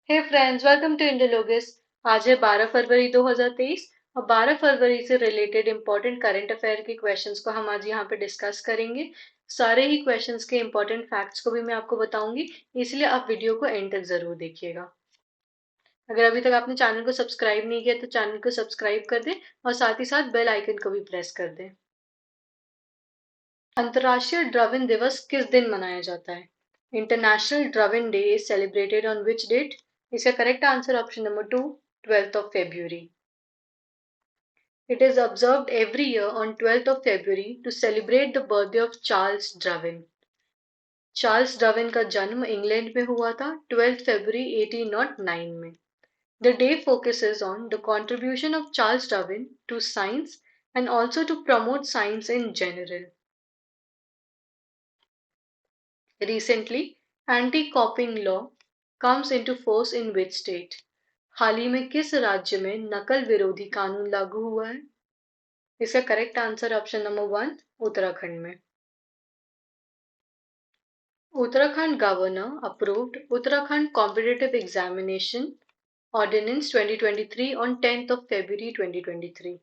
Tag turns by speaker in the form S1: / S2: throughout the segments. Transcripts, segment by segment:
S1: Hey friends, welcome to Indiologis. आज है 12 फरवरी 2023 और 12 फरवरी से रिलेटेड इंपॉर्टेंट करंट अफेयर के क्वेश्चंस को हम आज यहाँ पे डिस्कस करेंगे। सारे ही क्वेश्चंस के इंपॉर्टेंट फैक्ट्स को भी मैं आपको बताऊंगी, इसलिए आप वीडियो को एंड तक जरूर देखिएगा। अगर अभी तक आपने चैनल को सब्सक्राइब नहीं किया तो चैनल को सब्सक्राइब कर दें और साथ ही साथ बेल आइकन को भी प्रेस कर दें। अंतर्राष्ट्रीय ड्रविन दिवस किस दिन मनाया जाता है? International Darwin day is celebrated on which date? इसका correct answer option number 2, 12th of February. It is observed every year on 12th of February to celebrate the birthday of Charles Darwin. Charles Darwin का जन्म England में हुआ था 12 फरवरी 1809 में। The day focuses on the contribution of Charles Darwin to science and also to promote science in general. Recently, anti-copying law comes into force in which state? हाल ही में किस राज्य में नकल विरोधी कानून लागू हुआ है? इसका correct answer option number 1, Uttarakhand में। Uttarakhand governor approved Uttarakhand Competitive Examination Ordinance 2023 on 10th of February 2023.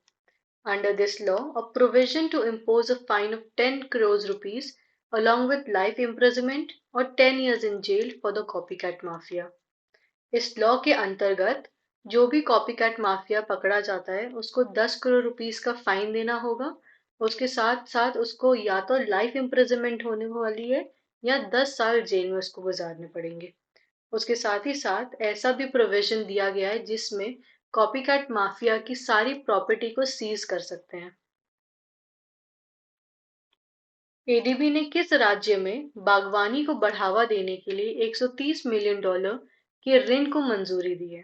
S1: Under this law, a provision to impose a fine of 10 crores rupees along with life imprisonment or 10 years in jail for the copycat mafia. इस law के अंतर्गत जो भी copycat mafia पकड़ा जाता है उसको 10 crore rupees का फाइन देना होगा। उसके साथ साथ उसको या तो लाइफ इम्प्रिजनमेंट होने वाली है या 10 साल जेल में उसको गुजारने पड़ेंगे। उसके साथ ही साथ ऐसा भी प्रोविजन दिया गया है जिसमें कॉपीकैट माफिया की सारी प्रॉपर्टी को सीज कर सकते हैं। एडीबी ने किस राज्य में बागवानी को बढ़ावा देने के लिए 130 मिलियन डॉलर के ऋण को मंजूरी दी है?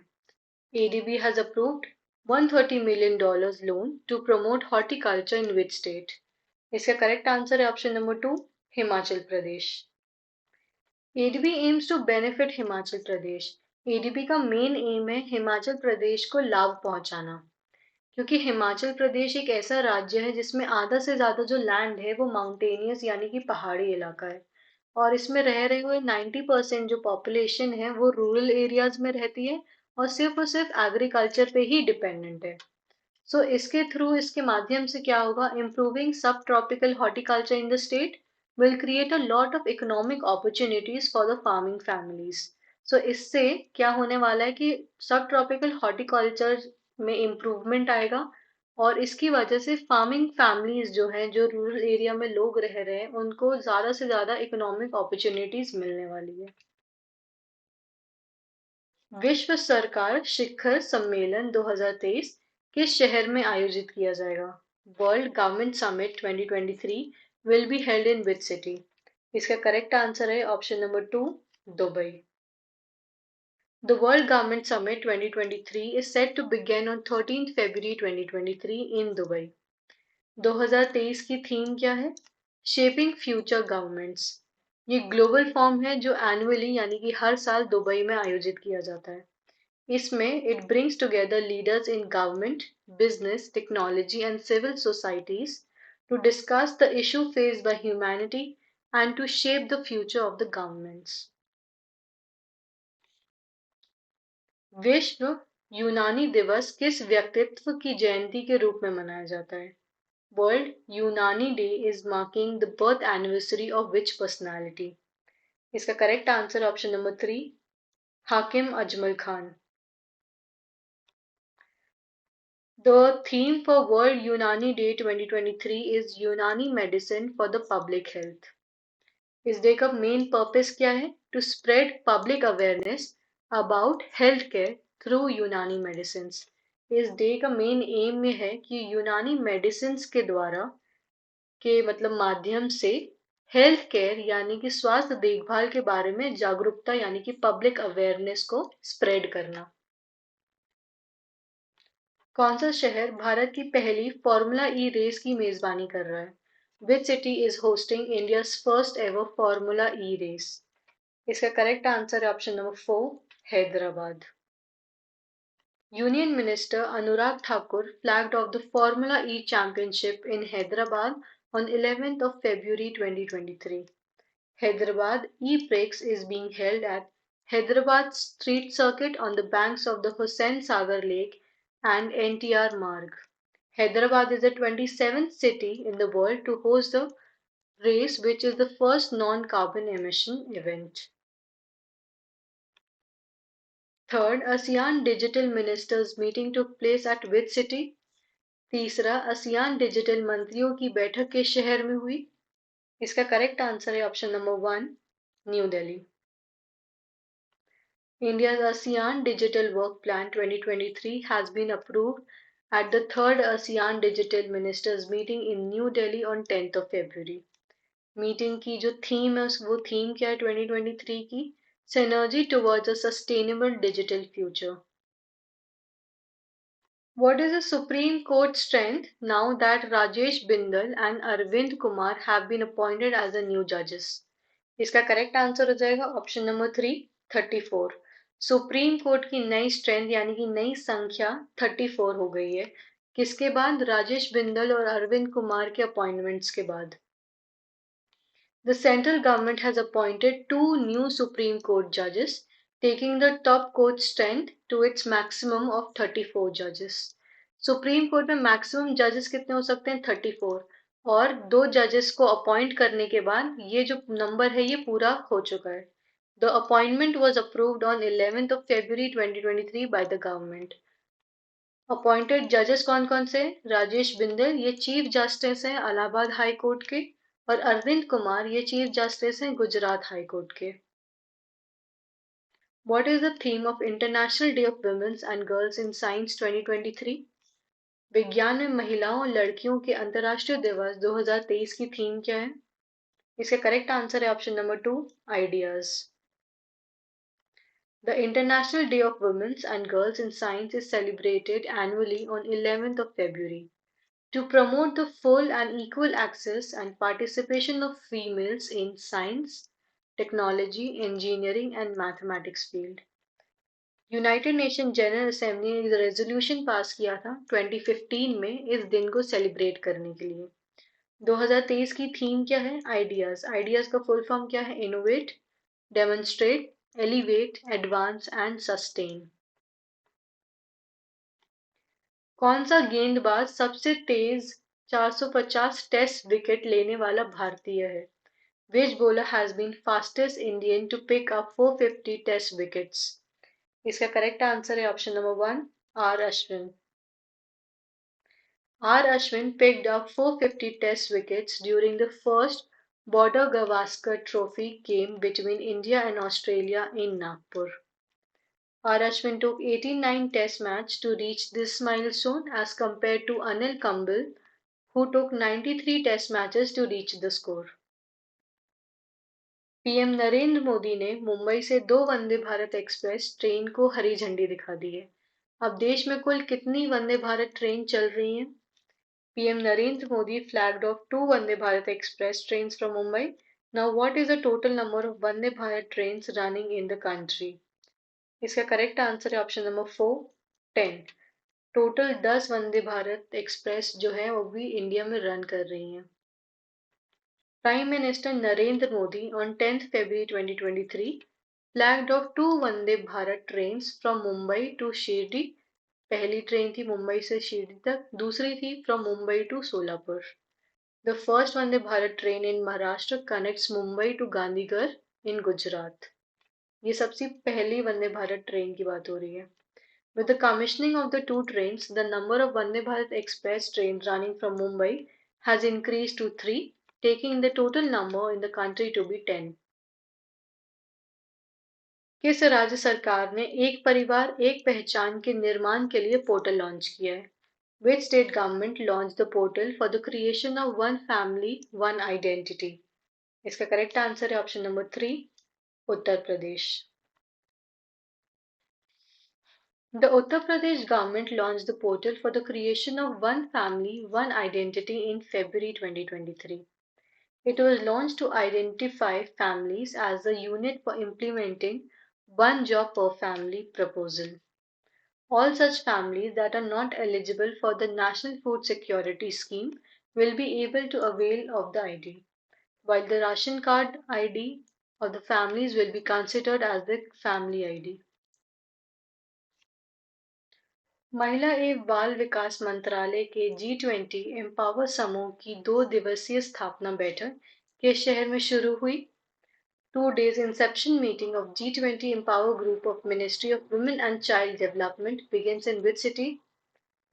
S1: ADB has approved $130 million loan to promote horticulture in which state? इसका करेक्ट आंसर है option number 2, Himachal Pradesh. ADB aims to benefit Himachal Pradesh. ADB का मेन एम है हिमाचल प्रदेश को लाभ पहुंचाना, क्योंकि हिमाचल प्रदेश एक ऐसा राज्य है जिसमें आधा से ज्यादा जो लैंड है वो माउंटेनियस यानी कि पहाड़ी इलाका है और इसमें रह रहे हुए 90% जो पॉपुलेशन है वो रूरल एरियाज में रहती है और सिर्फ एग्रीकल्चर पे ही डिपेंडेंट है। सो इसके थ्रू इसके माध्यम से क्या होगा, improving subtropical horticulture in the state will create a lot of economic opportunities for the farming families. So इससे क्या होने वाला है कि सब ट्रॉपिकल हॉर्टिकल्चर में इम्प्रूवमेंट आएगा और इसकी वजह से फार्मिंग फैमिलीज जो हैं, जो रूरल एरिया में लोग रह रहे हैं, उनको ज्यादा से ज्यादा इकोनॉमिक अपॉर्चुनिटीज मिलने वाली है। विश्व सरकार शिखर सम्मेलन 2023 किस शहर में आयोजित किया जाएगा? World government summit 2023 will be held in which city? इसका करेक्ट आंसर है option number 2, Dubai. The World Government Summit 2023 is set to begin on 13th February 2023 in Dubai. 2023 की थीम क्या है? Shaping future governments. ये global form है जो annually यानी कि हर साल दुबई में आयोजित किया जाता है। इसमें it brings together leaders in government, business, technology and civil societies to discuss the issue faced by humanity and to shape the future of the governments. विश्व यूनानी दिवस किस व्यक्तित्व की जयंती के रूप में मनाया जाता है? वर्ल्ड यूनानी day is marking the birth anniversary of which personality? इसका करेक्ट आंसर ऑप्शन नंबर 3, हाकिम Ajmal Khan. The theme for World Unani Day 2023 is Unani Medicine for the Public Health. इस डे का मेन पर्पस क्या है? To spread public awareness about health care through Unani medicine. इस day का main aim ये है कि यूनानी मेडिसिन के द्वारा के मतलब माध्यम से हेल्थ केयर यानी कि स्वास्थ्य देखभाल के बारे में जागरूकता यानी कि पब्लिक अवेयरनेस को स्प्रेड करना। कौन सा शहर भारत की पहली फॉर्मूला ई रेस की मेजबानी कर रहा है? Which city is hosting India's first ever formula E race? इसका करेक्ट आंसर है option number 4, Hyderabad. Union minister Anurag Thakur flagged off the Formula E Championship in Hyderabad on 11th of February 2023. Hyderabad E-Prix is being held at Hyderabad Street Circuit on the banks of the Hussain Sagar Lake, and NTR Marg. Hyderabad is the 27th city in the world to host the race, which is the first non-carbon emission event. Third, ASEAN Digital Ministers meeting took place at which city? तीसरा, ASEAN digital मंत्रियों की बैठक किस शहर में हुई? इसका correct answer है option number 1, new Delhi. India's ASEAN Digital Work Plan 2023 has been approved at the third ASEAN Digital Ministers meeting in New Delhi on 10th of February. Meeting की जो थीम है वो थीम क्या है 2023 की? Synergy towards a sustainable digital future. What is the Supreme Court strength now that Rajesh Bindal and Arvind Kumar have been appointed as the new judges? इसका correct answer हो जाएगा ऑप्शन नंबर 3, 34. सुप्रीम कोर्ट की नई strength यानी कि नई संख्या 34 हो गई है. किसके बाद? राजेश बिंदल और अरविंद कुमार के अपॉइंटमेंट्स के बाद. The central government has appointed two new Supreme Court judges, taking the top court strength to its maximum of 34 judges. Supreme court में मैक्सिमम जजेस कितने हो सकते हैं? 34. और दो जजेस को अपॉइंट करने के बाद ये जो नंबर है ये पूरा हो चुका है. The appointment was approved on 11th of February 2023 by the government. Appointed जजेस कौन कौन से? राजेश बिंदल, ये चीफ जस्टिस हैं इलाहाबाद हाई कोर्ट के, और अरविंद कुमार, ये चीफ जस्टिस हैं गुजरात हाई कोर्ट के. What is the theme of International Day of Women and Girls in Science 2023? विज्ञान में महिलाओं और लड़कियों के अंतर्राष्ट्रीय दिवस 2023 की थीम क्या है? इसका करेक्ट आंसर है option number 2, ideas. The International Day of Women and Girls in Science is celebrated annually on 11th of February. To promote the full and equal access and participation of females in science, technology, engineering and mathematics field. United nation general assembly ने एक resolution pass किया था 2015 में इस दिन को celebrate करने के लिए. 2023 की थीम क्या है? आइडियाज. आइडियाज का फुल फॉर्म क्या है? Innovate, demonstrate, elevate, advance and sustain. कौन सा गेंदबाज सबसे तेज 450 टेस्ट विकेट लेने वाला भारतीय है? Which bowler has been fastest Indian to pick up 450 test wickets? इसका करेक्ट आंसर है option number 1, R Ashwin. R Ashwin picked up 450 test wickets during the first Border Gavaskar Trophy game between India and Australia in Nagpur. R. Ashwin took 89 test matches to reach this milestone as compared to Anil Kumble, who took 93 test matches to reach the score. PM Narendra Modi ने मुंबई से 2 Vande Bharat express train को हरी झंडी दिखा दी है. अब देश में कुल कितनी वंदे भारत ट्रेन चल रही हैं? PM Narendra Modi flagged off 2 Vande Bharat Express trains from Mumbai. Now, what is the total number of Vande Bharat trains running in the country? इसका करेक्ट आंसर है option number 4, 10. Total 10 Vande Bharat express जो है वो भी India में run कर रही हैं. Prime minister Narendra Modi on 10th February 2023 flagged off 2 Vande Bharat trains from Mumbai to Shirdi. पहली ट्रेन थी मुंबई से शिरडी तक, दूसरी थी from Mumbai to Solapur. The first Vande Bharat train in Maharashtra connects Mumbai to Gandhinagar in Gujarat. ये सबसे पहली वंदे भारत ट्रेन की बात हो रही है. With the commissioning of the two trains, the number of Vande Bharat Express trains running from Mumbai has increased to 3, taking the total number in the country to be 10. किस राज्य सरकार ने एक परिवार एक पहचान के निर्माण के लिए पोर्टल लॉन्च किया है? Which state government launched the portal for the creation of one family, one identity? इसका करेक्ट आंसर है option number 3, Uttar Pradesh. The Uttar Pradesh government launched the portal for the creation of one family, one identity in February 2023. It was launched to identify families as the unit for implementing one job per family proposal. All such families that are not eligible for the National Food Security Scheme will be able to avail of the ID, while the ration card ID of the families will be considered as the family ID. महिला एवं बाल विकास मंत्रालय के G20 empower समूह की 2 दिवसीय स्थापना बैठक किस शहर में शुरू हुई? 2 days inception meeting of G20 Empower Group of Ministry of Women and Child Development begins in which city?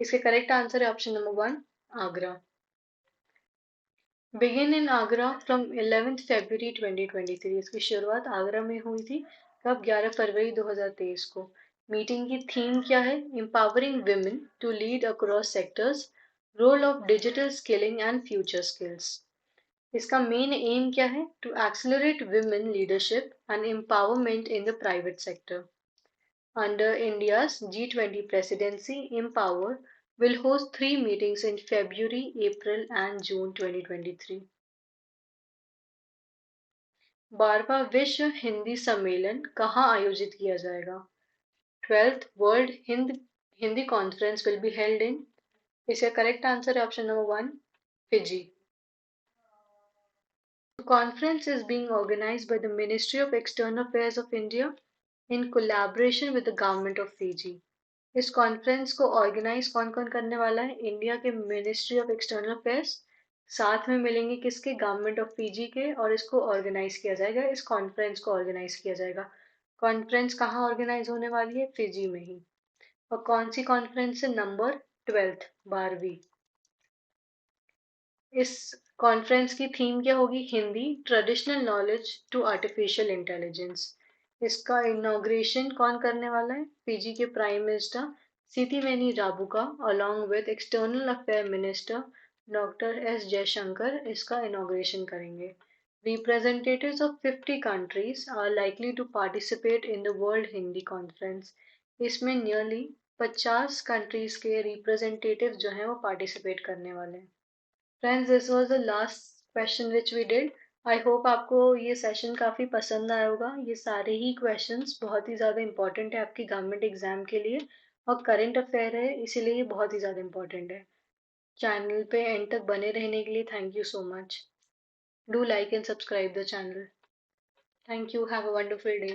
S1: इसके करेक्ट आंसर है option number 1, Agra. Begin in Agra from 11th February 2023। इसकी शुरुआत आगरा में हुई थी। कब? 11 फरवरी 2023 को। मीटिंग की थीम क्या है? Empowering women to lead across sectors, role of digital skilling and future skills. इसका मेन एम क्या है? To accelerate women leadership and empowerment in the private sector. Under India's G20 presidency, Empower will host 3 meetings in February, April, and June 2023. 12वां विश्व हिंदी सम्मेलन कहाँ आयोजित किया जाएगा? 12th World Hindi Conference will be held in, इसका correct answer है option number 1, Fiji. The conference is being organized by the Ministry of External Affairs of India in collaboration with the Government of Fiji. इस conference को organise कौन कौन करने वाला है? India के मिनिस्ट्री ऑफ एक्सटर्नल अफेयर्स, साथ में मिलेंगे किसके? गवर्नमेंट ऑफ फीजी के, और इसको ऑर्गेनाइज किया जाएगा, इस कॉन्फ्रेंस को ऑर्गेनाइज किया जाएगा। कॉन्फ्रेंस कहाँ ऑर्गेनाइज होने वाली है? फिजी में ही। और कौन सी कॉन्फ्रेंस है? नंबर 12th, 12वीं। इस कॉन्फ्रेंस की थीम क्या होगी? Hindi traditional knowledge to artificial intelligence. इसका इनॉग्रेशन कौन करने वाला है? फीजी के prime minister Sitiveni Rabuka along with external affair minister doctor S Jaishankar इसका इनॉग्रेशन करेंगे। Representatives of 50 countries are likely to participate in the World Hindi Conference. इसमें nearly 50 countries के रिप्रेजेंटेटिव जो हैं वो पार्टिसिपेट करने वाले हैं। Friends, this was the last question which we did. I hope आपको ये सेशन काफ़ी पसंद आया होगा। ये सारे ही क्वेश्चंस बहुत ही ज़्यादा इंपॉर्टेंट है आपकी गवर्नमेंट एग्जाम के लिए, और करंट अफेयर है, इसीलिए ये बहुत ही ज़्यादा इंपॉर्टेंट है। चैनल पे एंड तक बने रहने के लिए thank you so much. Do like and subscribe the channel. Thank you. Have a wonderful day.